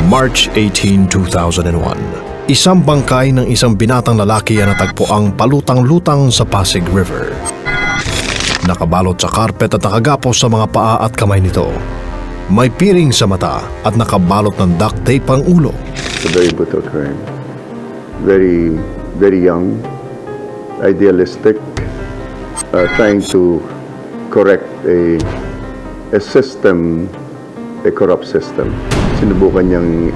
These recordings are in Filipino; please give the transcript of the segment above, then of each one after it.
March 18, 2001. Isang bangkay ng isang binatang lalaki ang natagpuang palutang-lutang sa Pasig River. Nakabalot sa karpet at nakagapos sa mga paa at kamay nito. May piring sa mata at nakabalot ng duct tape ang ulo. It's a very brutal crime. Very, very young, idealistic, trying to correct a system, a corrupt system. Sinubukan niyang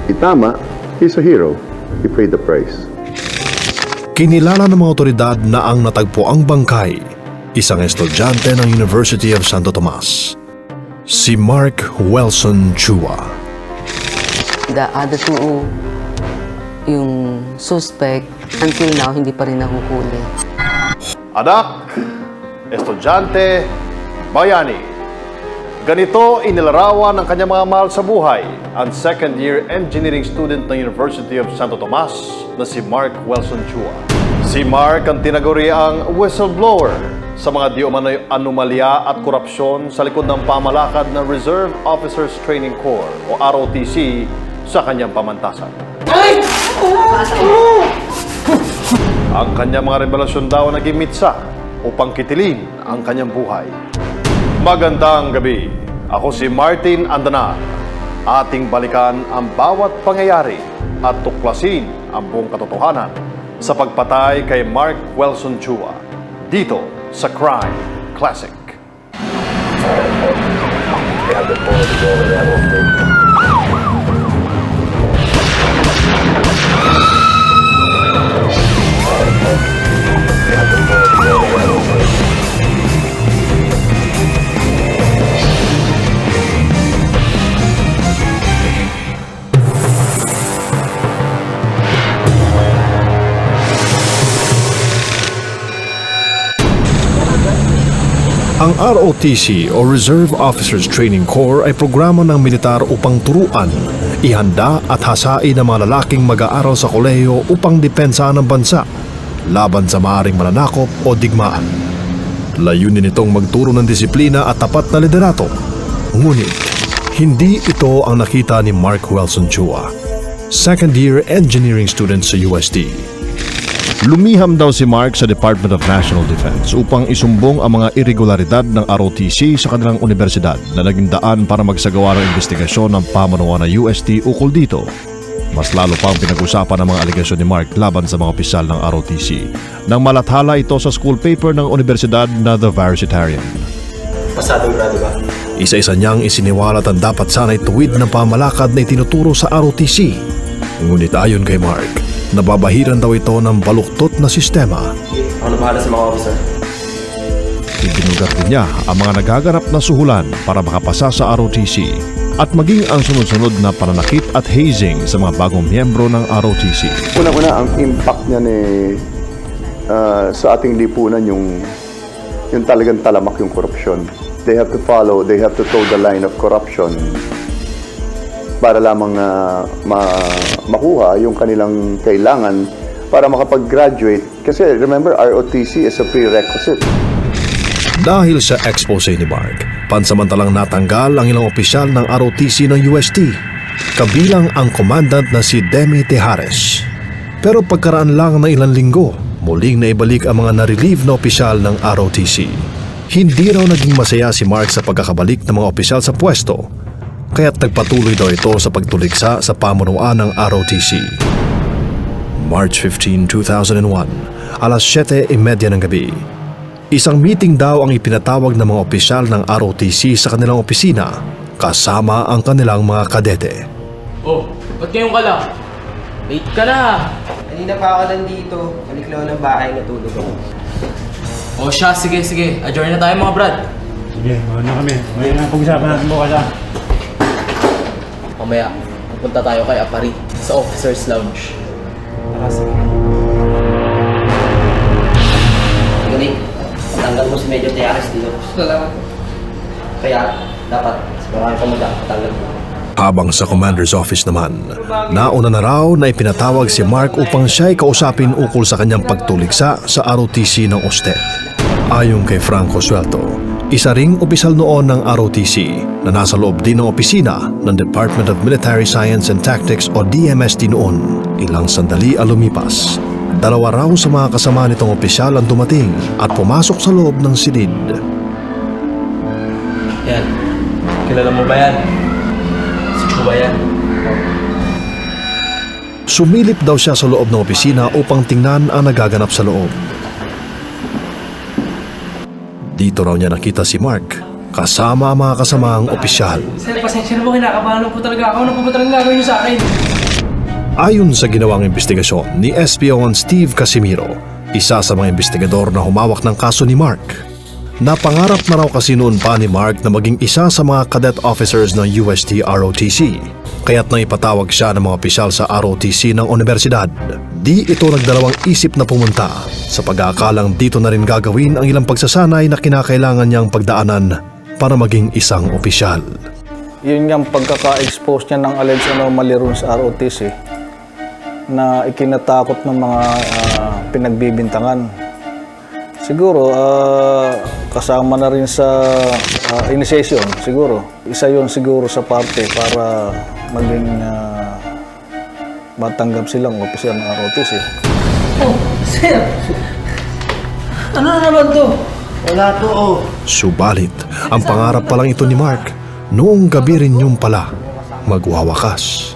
itama. He's a hero. He paid the price. Kinilala ng mga otoridad na ang natagpuang bangkay, isang estudyante ng University of Santo Tomas, si Mark Welson Chua. The other two, yung suspect, until now, hindi pa rin nahuhuli. Anak, estudyante, bayani. Ganito inilarawan ng kanyang mga mahal sa buhay ang second-year engineering student ng University of Santo Tomas na si Mark Welson Chua. Si Mark ang tinaguriang whistleblower sa mga di umano'y anomalya at korupsyon sa likod ng pamalakad ng Reserve Officers Training Corps o ROTC sa kanyang pamantasan. Ang kanyang mga revelasyon daw naging mitsa upang kitilin ang kanyang buhay. Magandang gabi. Ako si Martin Andanar. Ating balikan ang bawat pangyayari at tuklasin ang buong katotohanan sa pagpatay kay Mark Welson Chua dito sa Crime Classic. Ang ROTC o Reserve Officers Training Corps ay programa ng militar upang turuan, ihanda at hasain ang mga lalaking mag-aaral sa kolehiyo upang depensahan ng bansa laban sa maaaring mananakop o digmaan. Layunin nitong magturo ng disiplina at tapat na liderato. Ngunit, hindi ito ang nakita ni Mark Welson Chua, second-year engineering student sa UST. Lumiham daw si Mark sa Department of National Defense upang isumbong ang mga irregularidad ng ROTC sa kanilang universidad na naging daan para magsagawa ng investigasyon ng pamunuan ng UST ukol dito. Mas lalo pang pinag-usapan ang mga aligasyon ni Mark laban sa mga opisyal ng ROTC nang malathala ito sa school paper ng universidad na The Varsitarian. Pasadong grado ba? Isa-isa niyang isiniwalat ang dapat sana'y tuwid ng pamalakad na itinuturo sa ROTC. Ngunit ayon kay Mark, nababahiran daw ito ng baluktot na sistema. Ano bahala sa mga officer? Ibinugat din niya ang mga nagaganap na suhulan para makapasa sa ROTC at maging ang sunod-sunod na pananakit at hazing sa mga bagong miyembro ng ROTC. Una-una, ang impact niya sa ating lipunan yung talagang talamak yung korupsyon. They have to toe the line of corruption para lamang makuha yung kanilang kailangan para makapag-graduate. Kasi remember, ROTC is a prerequisite. Dahil sa expose ni Mark, pansamantalang natanggal ang ilang opisyal ng ROTC ng UST, kabilang ang commandant na si Demi Tejares. Pero pagkaraan lang ng ilang linggo, muling naibalik ang mga na-relieve na opisyal ng ROTC. Hindi raw naging masaya si Mark sa pagkakabalik ng mga opisyal sa pwesto, kaya't nagpatuloy daw ito sa pagtuliksa sa pamunuan ng ROTC. March 15, 2001, alas 7:30 ng gabi. Isang meeting daw ang ipinatawag ng mga opisyal ng ROTC sa kanilang opisina kasama ang kanilang mga kadete. Oh, ba't ngayong ka lang? Late ka na. Kanina pa ako nandito. Balik lang ng bahay, natulog ako. Oh siya, sige. Adjourn na tayo mga brad. Sige, mauna kami. May pag-usapan natin bukas ha. Mamaya, pupunta tayo kay Apari sa Officers Lounge. Sige, Nick. Patanggal mo si Major Tejares dito. Salamat. Kaya, dapat sa mga kamuda, patanggal mo. Habang sa commander's office naman, nauna na raw na ipinatawag si Mark upang siya'y kausapin ukol sa kanyang pagtuliksa sa ROTC ng UST. Ayon kay Franco Suelto, isa ring opisyal noon ng ROTC na nasa loob din ng opisina ng Department of Military Science and Tactics o DMST noon. Ilang sandali ang lumipas. Dalawa raw sa mga kasama nitong opisyal ang dumating at pumasok sa loob ng silid. Yan. Kilala mo ba yan? Si ba yan? Sumilip daw siya sa loob ng opisina upang tingnan ang nagaganap sa loob. Dito raw niya nakita si Mark kasama ang mga kasamaang opisyal. Sir, pasensya na po, kinakabahan po talaga ako. Ano po ba talagang gagawin niyo sa akin? Ayon sa ginawang investigasyon ni SPO1 Steve Casimiro, isa sa mga investigador na humawak ng kaso ni Mark, napangarap na raw kasi noon pa ni Mark na maging isa sa mga cadet officers ng UST ROTC. Kaya't nang ipatawag siya ng mga opisyal sa ROTC ng universidad, di ito nagdalawang isip na pumunta sa pag-aakalang dito na rin gagawin ang ilang pagsasanay na kinakailangan niyang pagdaanan para maging isang opisyal. Yun yung pagkaka-expose niya ng alleged anomaly ron sa ROTC na ikinatakot ng mga pinagbibintangan. Siguro, kasama na rin sa initiation, siguro. Isa yun siguro sa parte para maging matanggap silang opisyal ng ROTC. Oh, sir! Ano na naman to? Wala to, oh. Subalit, ang pangarap pa lang ito ni Mark, noong gabi rin yung pala, magwawakas.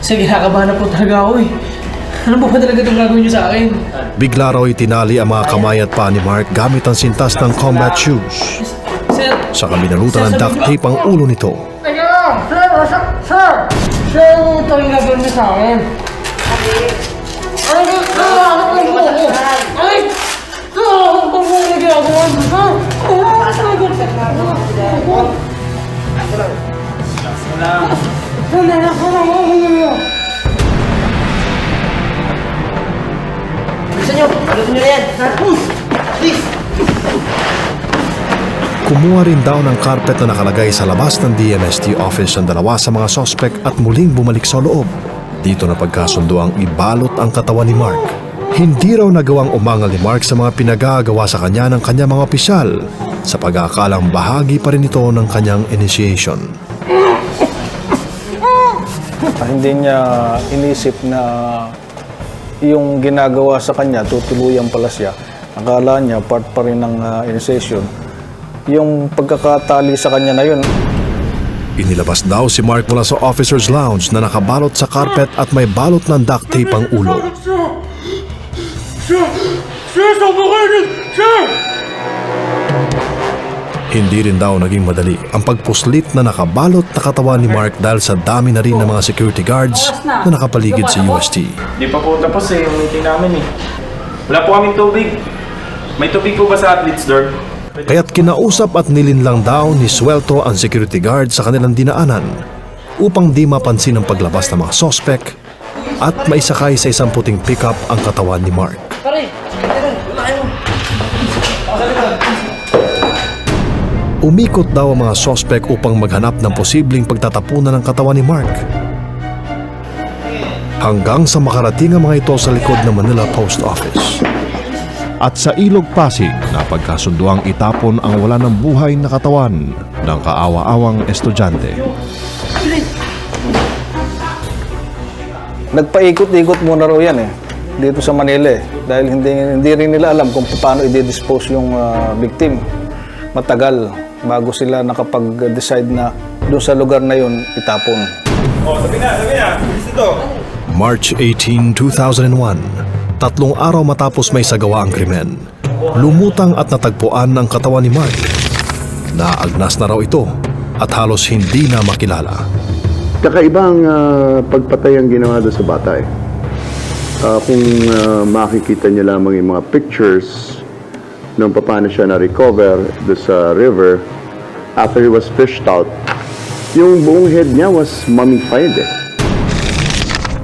Sir, kinakabahan na po talaga ako eh. Ano po ba talaga itong gagawin niyo sa akin? Bigla raw itinali ang mga kamay at paa ni Mark gamit ang sintas ng combat shoes. Sir! Sa kaminalutan ng duct tape ang ulo nito. Teka lang! Sir! Sir! Sir, ano talagang gagawin niyo sa akin? Ay! Ay! Bilisan nyo! Palutin nyo na yan! Please! Kumuha rin daw ng carpet na nakalagay sa labas ng DMST office ang dalawa sa mga sospek at muling bumalik sa loob. Dito na pagkasundo ang ibalot ang katawan ni Mark. Hindi raw nagawang umangal ni Mark sa mga pinagagawa sa kanya ng kanyang mga opisyal sa pag-aakalang bahagi pa rin ito ng kanyang initiation. Hindi niya inisip na yung ginagawa sa kanya, tutuluyan pala siya. Akala niya part pa rin ng initiation. Yung pagkakatali sa kanya na yun. Inilabas daw si Mark mula sa officer's lounge na nakabalot sa carpet at may balot ng duct tape ang ulo. Hindi rin daw naging madali ang pagpuslit na nakabalot na katawan ni Mark dahil sa dami na rin ng mga security guards na nakapaligid sa UST. Di pa po tapos yung meeting namin eh. Wala po kaming tubig. May tubig po ba sa athletes door? Kaya't kinausap at nilinlang daw ni Swelto ang security guard sa kanilang dinaanan upang di mapansin ang paglabas ng mga sospek at maisakay sa isang puting pickup ang katawan ni Mark. Umikot daw ang mga sospek upang maghanap ng posibleng pagtatapunan ng katawan ni Mark. Hanggang sa makarating ang mga ito sa likod ng Manila Post Office. At sa Ilog Pasig, napagkasunduang itapon ang wala ng buhay na katawan ng kaawa-awang estudyante. Nagpaikot-ikot muna raw yan eh, dito sa Manila eh. Dahil hindi rin nila alam kung paano i-dispose yung victim. Matagal bago sila nakapag-decide na doon sa lugar na yun itapon. Oh, sabi na. Ito. March 18, 2001. 3 araw matapos may sagawa ang krimen, lumutang at natagpuan ang katawan ni Mark. Naagnas na raw ito at halos hindi na makilala. Kakaibang pagpatay ang ginawa doon sa bata eh. Kung makikita niyo lamang yung mga pictures nung paano siya na-recover doon sa river after he was fished out, yung buong head niya was mummified eh.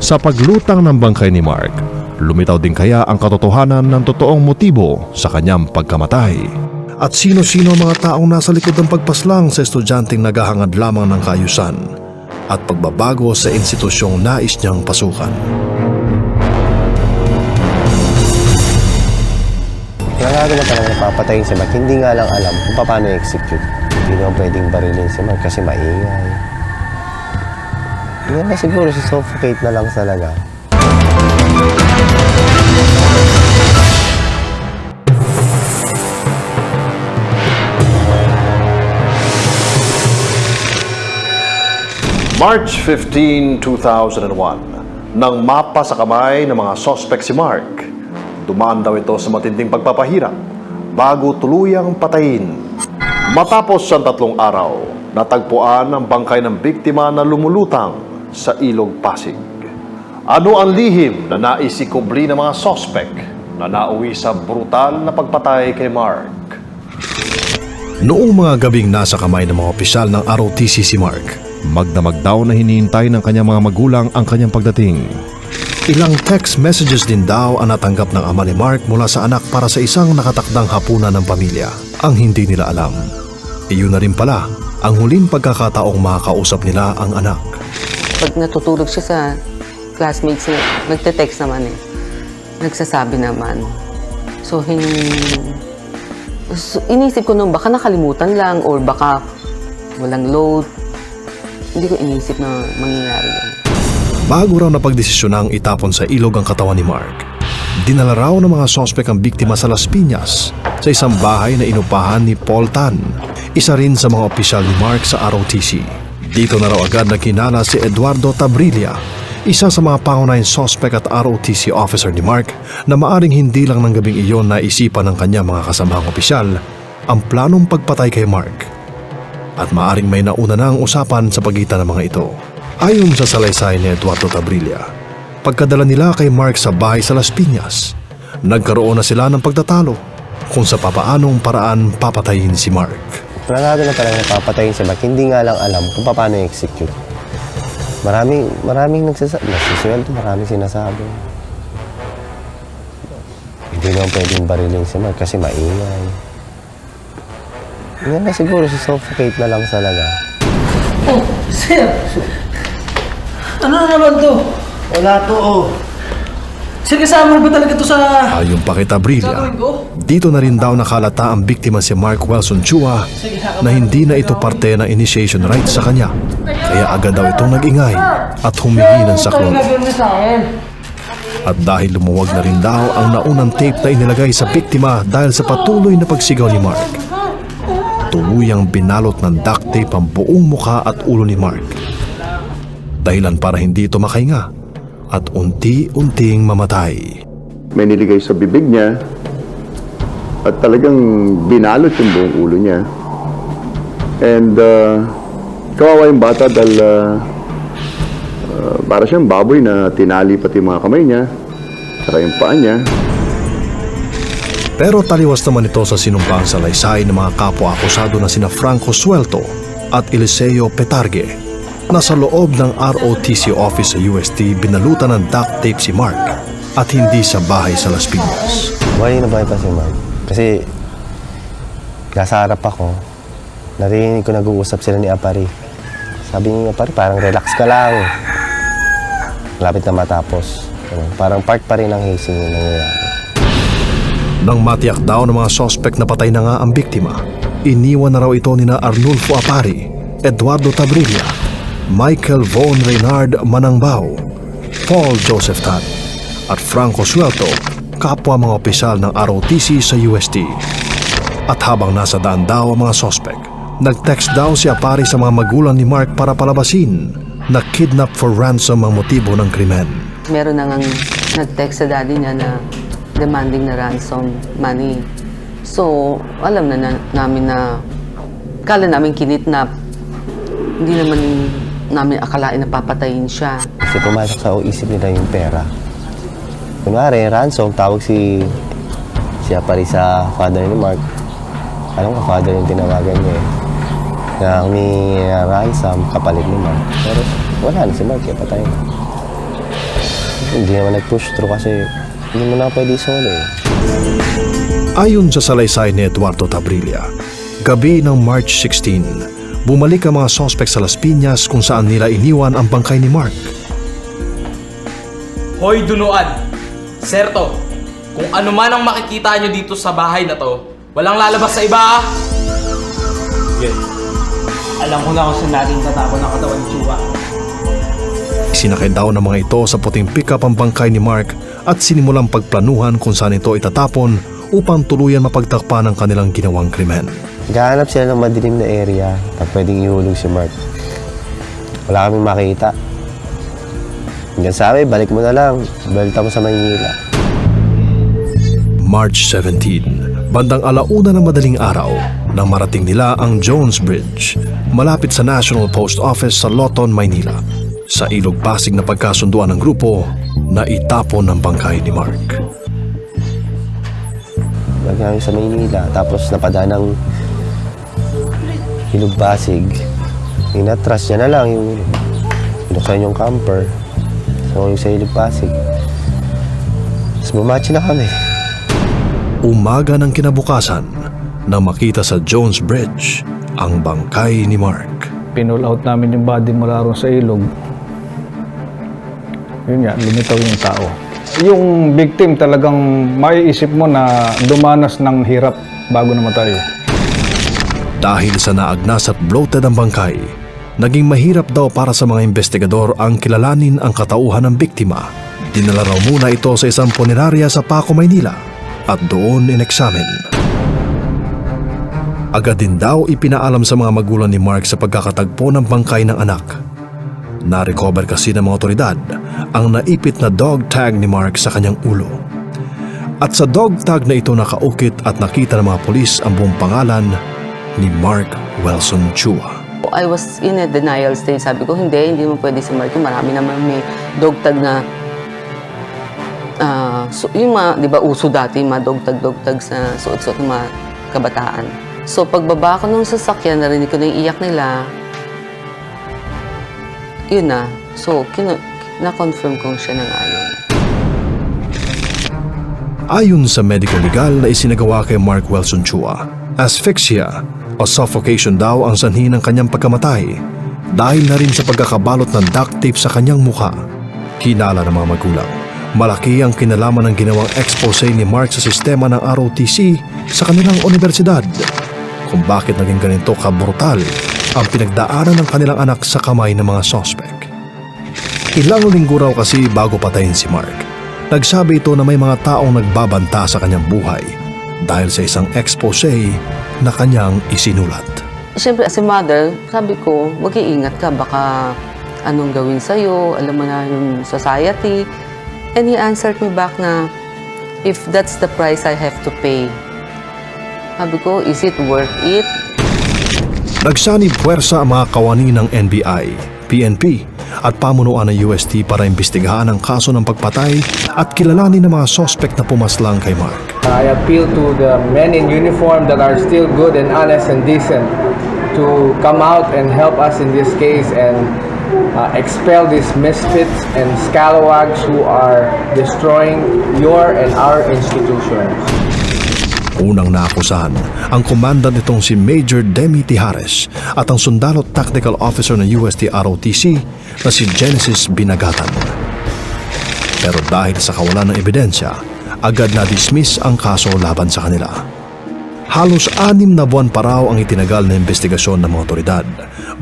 Sa paglutang ng bangkay ni Mark, lumitaw din kaya ang katotohanan ng totoong motibo sa kanyang pagkamatay? At sino-sino ang mga taong nasa likod ng pagpaslang sa estudyanteng naghahangad lamang ng kaayusan at pagbabago sa institusyong nais niyang pasukan? Kaya nga naman talaga napapatayin si Mark, hindi nga lang alam kung paano i-execute. Hindi naman pwedeng barilin si Mark kasi maingay. Hindi na siguro, suffocate na lang talaga. March 15, 2001, nang mapa sa kamay ng mga sospek si Mark, dumaan daw ito sa matinding pagpapahirap bago tuluyang patayin. Matapos ang 3 araw, natagpuan ang bangkay ng biktima na lumulutang sa Ilog Pasig. Ano ang lihim na naisikubli ng mga sospek na nauwi sa brutal na pagpatay kay Mark? Noong mga gabing nasa kamay ng mga opisyal ng ROTC si Mark, magdamag daw na hinihintay ng kanyang mga magulang ang kanyang pagdating. Ilang text messages din daw ang natanggap ng ama ni Mark mula sa anak para sa isang nakatakdang hapunan ng pamilya. Ang hindi nila alam, iyon na rin pala ang huling pagkakataong makakausap nila ang anak. Pag natutulog siya sa classmates niya, nagte-text naman eh. Nagsasabi naman. So, inisip ko nung baka nakalimutan lang or baka walang load. Hindi ko inisip na mangyayari yan. Bago raw napagdesisyonang itapon sa ilog ang katawan ni Mark, dinala raw ng mga sospek ang biktima sa Las Piñas sa isang bahay na inupahan ni Paul Tan, isa rin sa mga opisyal ni Mark sa ROTC. Dito na raw agad nakilala si Eduardo Tabrilla, isa sa mga pangunahing sospek at ROTC officer ni Mark na maaring hindi lang ng gabing iyon naisipan ng kanya mga kasamahang opisyal ang planong pagpatay kay Mark. At maaring may nauna na ang usapan sa pagitan ng mga ito. Ayon sa salaysay ni Eduardo Tabrilla, pagkadala nila kay Mark sa bahay sa Las Piñas, nagkaroon na sila ng pagtatalo kung sa papaanong paraan papatayin si Mark. Planado na talaga papatayin si Mark, hindi nga lang alam kung paano i-execute. Maraming nagsisweldo, maraming sinasabi. Hindi naman pwedeng barilin si Mark kasi maingay. Hindi na siguro, suffocate na lang talaga. Oh, sir! Ano na naman to? Wala to, oh. Sir, kasama ba talaga to sa... Ayon pa kay Tabrilla, gagawin ko? dito na rin daw nakalata ang biktima si Mark Wilson Chua na hindi na ito parte ng initiation rights sa kanya. Kaya agad daw itong nag-ingay at humingi ng saklolo. At dahil lumuwag na rin daw ang naunang tape na inilagay sa biktima dahil sa patuloy na pagsigaw ni Mark, tuluyang binalot ng duct tape ang buong mukha at ulo ni Mark. Dahilan para hindi ito makahinga at unti-unting mamatay. May niligay sa bibig niya at talagang binalot yung buong ulo niya. And kawawa yung bata dahil para siyang baboy na tinali pati mga kamay niya saka yung paa niya. Pero taliwas naman ito sa sinumpang salaysay ng mga kapwa-akusado na sina Franco Suelto at Eliseo Petargue. Nasa loob ng ROTC office sa UST binalutan ng duct tape si Mark at hindi sa bahay sa Las Piñas. Wala na ba ito si Mark? Kasi nasa harap ako, narinig ko nag-uusap sila ni Apari. Sabi ni Apari, parang relax ka lang. Malapit na matapos. Parang part pa rin ng hazing yung nangyayari. Nang matiyak daw ng mga sospek na patay na nga ang biktima, iniwan na raw ito nina Arnulfo Apari, Eduardo Tabrilla, Michael Von Reynard Manangbao, Paul Joseph Tan, at Franco Suelto, kapwa mga opisyal ng ROTC sa UST. At habang nasa daan daw ang mga sospek, nag-text daw si Apari sa mga magulang ni Mark para palabasin na kidnap for ransom ang motibo ng krimen. Meron na ngang nag-text sa daddy niya na demanding na ransom money. So, alam na namin na kala namin kinidnap. Hindi naman namin akalain na papatayin siya. Kasi pumasok sa isip nila yung pera. Kunwari, ransom, tawag si Apari sa father ni Mark. Alam ko, father yung tinawagan niya eh. Na humingi ransom, kapalit ni Mark. Pero wala na si Mark, kaya patayin. Hindi naman nag-push through kasi hindi mo na pwede solo eh. Ayon sa salaysay ni Eduardo Tabrilla, gabi ng March 16, bumalik ang mga sospek sa Las Piñas kung saan nila iniwan ang bangkay ni Mark. Hoy Dunuan! Serto, kung ano man ang makikita nyo dito sa bahay na to, walang lalabas sa iba ah! Ben. Alam ko na kung saan natin tatapon ang katawan ni Chua. Sinakay daw ng mga ito sa puting pickup ang bangkay ni Mark at sinimulang pagplanuhan kung saan ito itatapon upang tuluyan mapagtakpan ang kanilang ginawang krimen. Gahanap sila ng madilim na area at pwedeng ihulog si Mark. Wala kaming makita. Hanggang sabi, balik mo na lang. Balita mo sa Maynila. March 17, bandang 1:00 ng madaling araw, nang marating nila ang Jones Bridge, malapit sa National Post Office sa Lawton, Maynila. Sa Ilog Pasig na pagkasunduan ng grupo na itapon ng bangkay ni Mark. Balik sa Maynila, tapos napadaan ng Ilog Pasig. Inatras niya na lang yung binuksan yung camper. So yung sa Ilog Pasig. Tapos bumachi na kami. Umaga ng kinabukasan nang makita sa Jones Bridge ang bangkay ni Mark. Pinull out namin yung body mula ron sa ilog. Yun nga, lumitaw yung tao. Yung victim talagang maiisip mo na dumanas ng hirap bago namatay. Dahil sa naagnas at bloated ang bangkay, naging mahirap daw para sa mga investigador ang kilalanin ang katauhan ng biktima. Dinala raw muna ito sa isang punerarya sa Paco, Maynila at doon ineksamin. Agad din daw ipinaalam sa mga magulang ni Mark sa pagkakatagpo ng bangkay ng anak. Na-recover kasi ng mga otoridad ang naipit na dog tag ni Mark sa kanyang ulo. At sa dog tag na ito nakaukit at nakita ng mga pulis ang buong pangalan ni Mark Welson Chua. I was in a denial stage. Sabi ko, hindi mo pwede si Mark. Marami naman may dog tag na so, yung mga, di ba, uso dati, mga dog tag sa suot-suot ng mga kabataan. So, pagbaba ko nung sasakyan, narinig ko na yung iyak nila. Yun na. So, na-confirm kong siya na nga yun. Ayon sa medical legal na isinagawa kay Mark Welson Chua, asphyxia o suffocation daw ang sanhi ng kanyang pagkamatay dahil na rin sa pagkakabalot ng duct tape sa kanyang mukha. Hinala ng mga magulang, malaki ang kinalaman ng ginawang expose ni Mark sa sistema ng ROTC sa kanilang universidad kung bakit naging ganito kabrutal ang pinagdaanan ng kanilang anak sa kamay ng mga sospek. Ilang linggo raw kasi bago patayin si Mark, nagsabi ito na may mga taong nagbabanta sa kanyang buhay dahil sa isang expose na kanyang isinulat. Siyempre, as a mother, sabi ko, mag-iingat ka, baka anong gawin sa'yo, alam mo na yung society. And he answered me back na, if that's the price I have to pay. Sabi ko, is it worth it? Nagsanib puwersa ang mga kawani ng NBI, PNP at pamunuan ng UST para imbestigahan ang kaso ng pagpatay at kilalanin ng mga sospek na pumaslang kay Mark. I appeal to the men in uniform that are still good and honest and decent to come out and help us in this case and expel these misfits and scalawags who are destroying your and our institutions. Unang naakusahan ang komandant nitong si Major Demi Tijares at ang sundalo technical officer ng UST ROTC na si Genesis Binagatan. Pero dahil sa kawalan ng ebidensya, agad na-dismiss ang kaso laban sa kanila. Halos 6 na buwan pa raw ang itinagal na investigasyon ng mga otoridad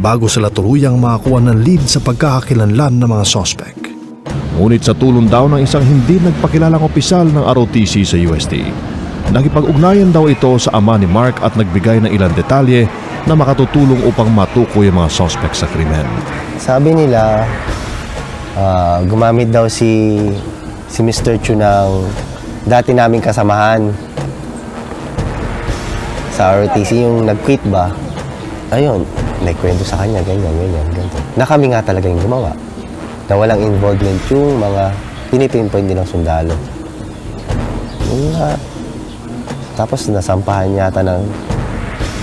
bago sila tuluyang makakuha ng lead sa pagkakakilanlan ng mga sospek. Ngunit sa tulong daw ng isang hindi nagpakilalang opisyal ng ROTC sa UST, nakipag-ugnayan daw ito sa ama ni Mark at nagbigay ng ilang detalye na makatutulong upang matukoy ang mga sospek sa krimen. Sabi nila, gumamit daw si Mr. Chu ng dati naming kasamahan sa ROTC, yung nag-quit ba. Ayun, nagkwento sa kanya, ganyan. Na kami nga talaga yung gumawa. Na walang involvement yung mga pinipinpoint nilang sundalo. Tapos nasampahan yata ng,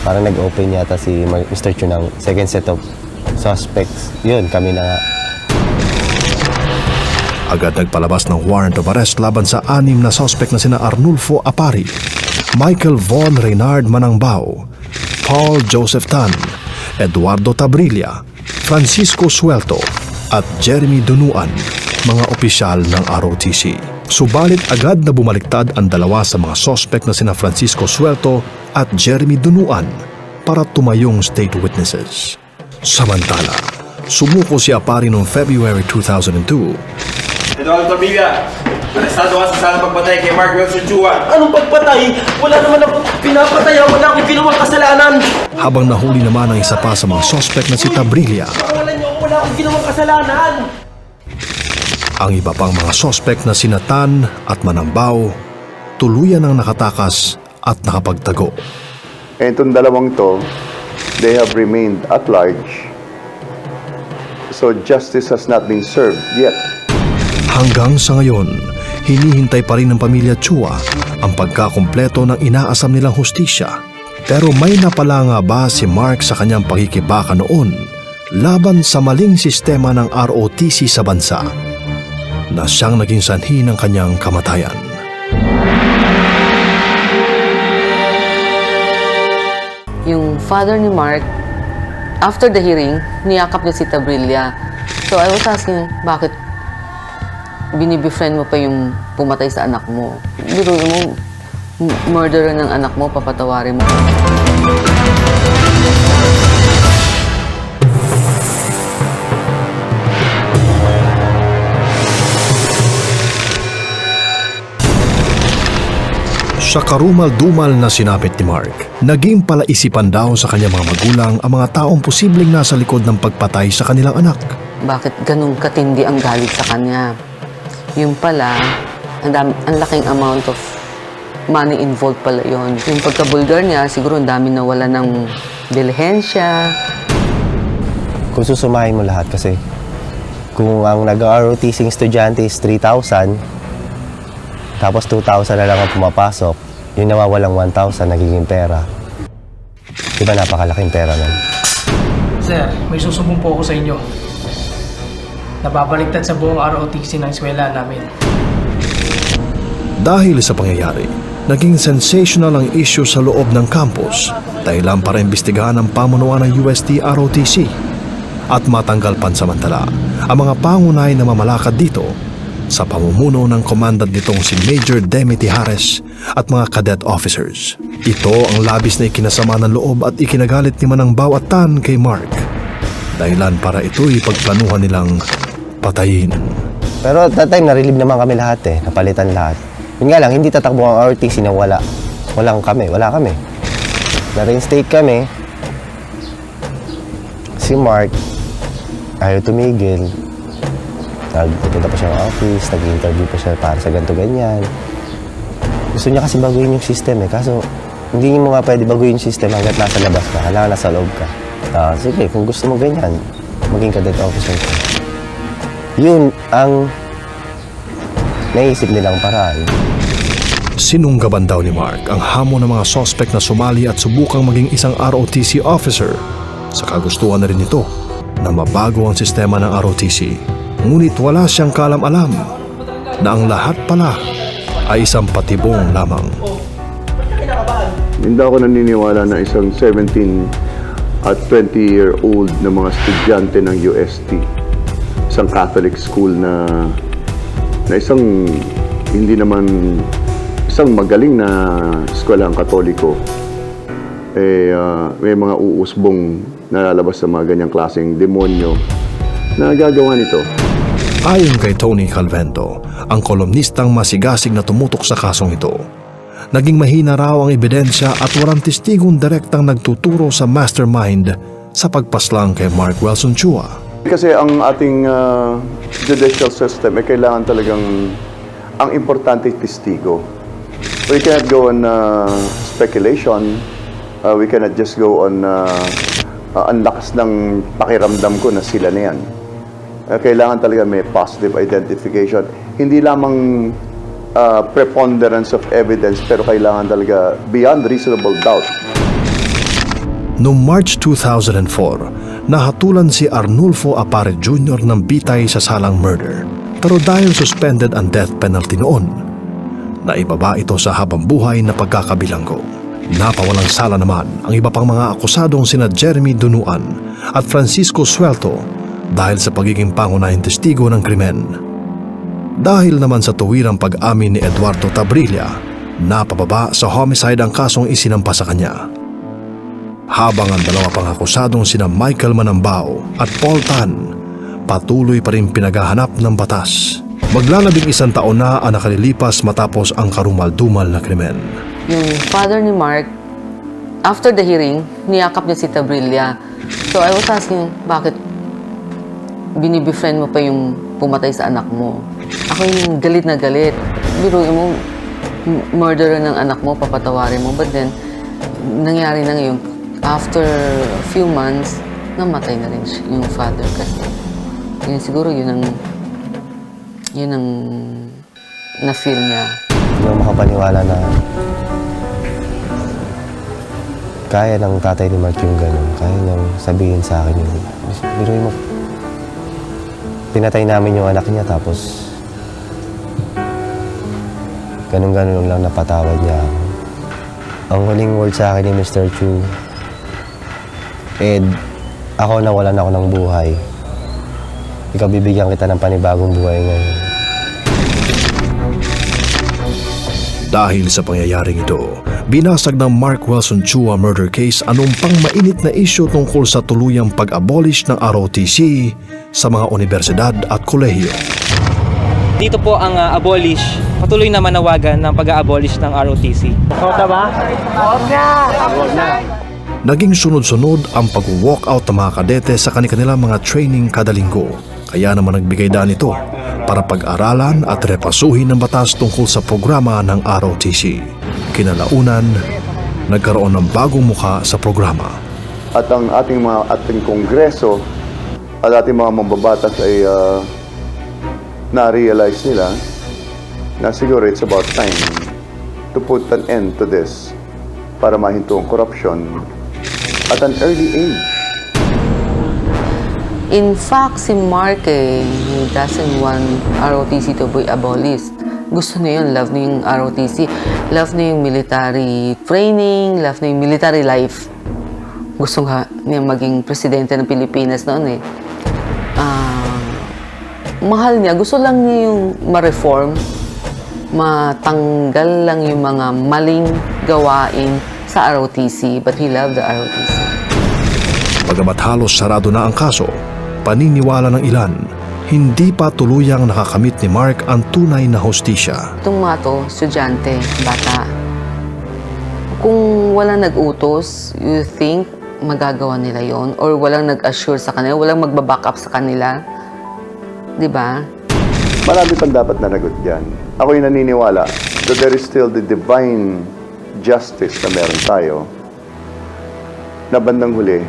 parang nag-open yata si Mr. Chu ng second set of suspects. Yun, kami na nga. Agad nagpalabas ng warrant of arrest laban sa 6 na suspect na sina Arnulfo Apari, Michael Von Reynard Manangbao, Paul Joseph Tan, Eduardo Tabrilla, Francisco Suelto at Jeremy Dunuan, mga opisyal ng ROTC. Subalit agad na bumaliktad ang dalawa sa mga sospek na sina Francisco Suelto at Jeremy Dunuan para tumayong state witnesses. Samantala, sumuko si Apari noong February 2002. Eduardo Tabilla, arestado ka sa salang pagpatay kay Mark Wilson Chua. Anong pagpatay? Wala naman ako pinapatay. Wala akong ginawang kasalanan. Habang nahuli naman ang isa pa sa mga suspect na si Tabrilla. Wala akong ginawang kasalanan. Ang iba pang mga suspect na sina Tan at Manambaw, tuluyan ang nakatakas at nakapagtago. Itong dalawang to, they have remained at large. So justice has not been served yet. Hanggang sa ngayon, hinihintay pa rin ng pamilya Chua ang pagkakumpleto ng inaasam nilang hustisya. Pero may napala nga ba si Mark sa kanyang pakikibaka noon laban sa maling sistema ng ROTC sa bansa na siyang naging sanhi ng kanyang kamatayan? Yung father ni Mark, after the hearing, niyakap niya si Tabrilla. So I was asking, bakit binibefriend mo pa yung pumatay sa anak mo? Biruin mo, murderer ng anak mo, papatawarin mo. Sa karumal-dumal na sinapit ni Mark, naging palaisipan daw sa kanyang mga magulang ang mga taong posibleng nasa likod ng pagpatay sa kanilang anak. Bakit ganun katindi ang galit sa kanya? Yung pala, ang laking amount of money involved pala yon. Yung pagkabulgar niya, siguro ang dami nawala ng dilihensya. Kung susumahin mo lahat kasi kung ang nag-ROTC estudyante is 3,000, tapos 2,000 na lang ang pumapasok, yung nawawalang 1,000 nagiging pera. Diba napakalaking pera nun? Sir, may susumbong po ako sa inyo. Nababaliktad sa buong ROTC ng eskwela namin. Dahil sa pangyayari, naging sensational ang issue sa loob ng campus dahilan para imbestigahan ang pamunuan ng UST ROTC at matanggal pansamantala ang mga pangunahing na mamalakad dito sa pamumuno ng commandant nitong si Major Demi Tijares at mga cadet officers. Ito ang labis na ikinasama ng loob at ikinagalit ni Manambaw at Tan kay Mark. Dahilan para ito'y pagplanuhan nilang patayin. Pero at that time, narilib naman kami lahat napalitan lahat. Yun nga lang, hindi tatakbo ang ROTC na wala kami. Na-reinstate kami. Si Mark, ayaw tumigil. Nagpunta pa siya ng office, nag-interview pa siya para sa ganito ganyan. Gusto niya kasi baguhin yung system kaso hindi mo nga pwede baguhin yung system hanggat nasa labas ka, kailangan nasa loob ka. Sige, kung gusto mo ganyan, maging cadet officer ka. Yun ang naisip nilang paraan. Sinunggaban daw ni Mark ang hamon ng mga suspect na sumali at subukang maging isang ROTC officer. Sa kagustuhan na rin ito na mabago ang sistema ng ROTC. Ngunit wala siyang kaalam-alam na ang lahat pala ay isang patibong lamang. Hindi ako naniniwala na isang 17 at 20-year-old na mga estudyante ng UST, isang Catholic school na isang hindi naman isang magaling na eskwelahang Katoliko, may mga uusbong nalalabas sa mga ganyang klaseng demonyo na gagawa nito. Ayon kay Tony Calvento, ang kolumnistang masigasig na tumutok sa kasong ito, naging mahina raw ang ebidensya at walang testigong direktang nagtuturo sa mastermind sa pagpaslang kay Mark Wilson Chua. Kasi ang ating judicial system ay kailangan talagang ang importante testigo. We cannot go on speculation. We cannot just go on ang lakas ng pakiramdam ko na sila na yan. Kailangan talaga may positive identification. Hindi lamang preponderance of evidence, pero kailangan talaga beyond reasonable doubt. Noong March 2004, nahatulan si Arnulfo Apare Jr. ng bitay sa salang murder. Pero dahil suspended ang death penalty noon, naibaba ito sa habang buhay na pagkakabilanggo. Napawalang sala naman ang iba pang mga akusadong sina Jeremy Dunuan at Francisco Suelto dahil sa pagiging pangunahing testigo ng krimen. Dahil naman sa tuwirang pag-amin ni Eduardo Tabrilla, napababa sa homicide ang kasong isinampa sa kanya. Habang ang dalawa pang akusadong sina Michael Manambao at Paul Tan patuloy pa rin pinaghahanap ng batas. Maglalabing 1 taon na ang nakalilipas matapos ang karumal-dumal na krimen. Yung father ni Mark, after the hearing, niyakap niya si Tabrilla. So I was asking, bakit binibefriend mo pa yung pumatay sa anak mo? Ako yung galit na galit. Biruin mo, murderer ng anak mo, papatawarin mo. But then, nangyari na ngayon, after a few months, namatay na rin yung father kasi. Yun siguro yun ang na-feel niya. Hindi ako makapaniwala na kaya ng tatay ni Mark yung gano'n. Kaya niyang sabihin sa akin yung, biruin mo, pinatay namin yung anak niya tapos ganun-ganun lang napatawad niya ako. Ang huling word sa akin ni Mr. Chu, Ed, ako nawalan ako ng buhay. Ikaw bibigyan kita ng panibagong buhay ngayon. Dahil sa pangyayaring ito, binasag ng Mark Wilson Chua murder case anong pang mainit na isyu tungkol sa tuluyang pag-abolish ng ROTC sa mga universidad at kolehiyo. Dito po ang abolish, patuloy na manawagan ng pag-abolish ng ROTC. Kota ba? Naging sunod-sunod ang pag-walkout ng mga kadete sa kanilang mga training kada linggo. Kaya naman nagbigay daan ito para pag-aralan at repasuhin ng batas tungkol sa programa ng ROTC. Kinalaunan, nagkaroon ng bagong mukha sa programa. At ang ating kongreso at ating mga mambabatas ay na-realize nila na siguro it's about time to put an end to this para mahinto ang corruption at an early age. In fact, si Mark he doesn't want ROTC to be abolished. Gusto niya yun, love niya yung ROTC, love niya yung military training, love niya yung military life. Gusto nga niya maging presidente ng Pilipinas noon eh. Mahal niya, gusto lang niya yung ma-reform, matanggal lang yung mga maling gawain sa ROTC, but he loved the ROTC. Bagamat halos sarado na ang kaso, paniniwala ng ilan, hindi pa tuluyang nakakamit ni Mark ang tunay na hustisya. Itong mga to, estudyante, bata, kung walang nag-utos, you think magagawa nila yon or walang nag-assure sa kanila, walang magbaback up sa kanila, di ba? Marami pang dapat nanagot dyan. Ako yung naniniwala that there is still the divine justice na meron tayo na bandang huli,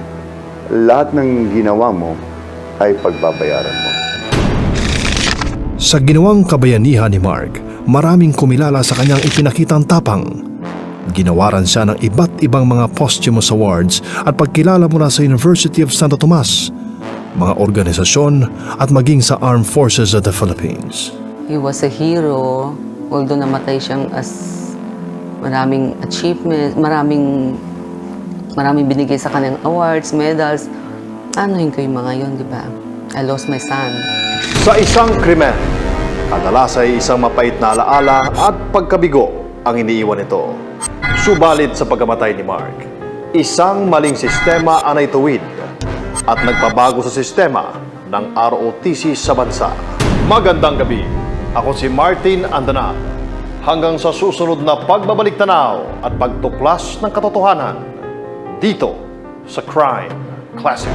lahat ng ginawa mo ay pagbabayaran mo. Sa ginawang kabayanihan ni Mark, maraming kumilala sa kanyang ipinakitang tapang. Ginawaran siya ng iba't ibang mga posthumous awards at pagkilala mula sa University of Santo Tomas, mga organisasyon at maging sa Armed Forces of the Philippines. He was a hero, although namatay siyang as maraming achievements, maraming binigay sa kanyang awards, medals. Anuhin ko yung mga yun, di ba? I lost my son. Sa isang krimen, kadalas ay isang mapait na alaala at pagkabigo ang iniiwan nito. Subalit sa pagkamatay ni Mark, isang maling sistema ang naituwid at nagpabago sa sistema ng ROTC sa bansa. Magandang gabi. Ako si Martin Andanat. Hanggang sa susunod na pagbabalik tanaw at pagtuklas ng katotohanan dito sa Crime Classic.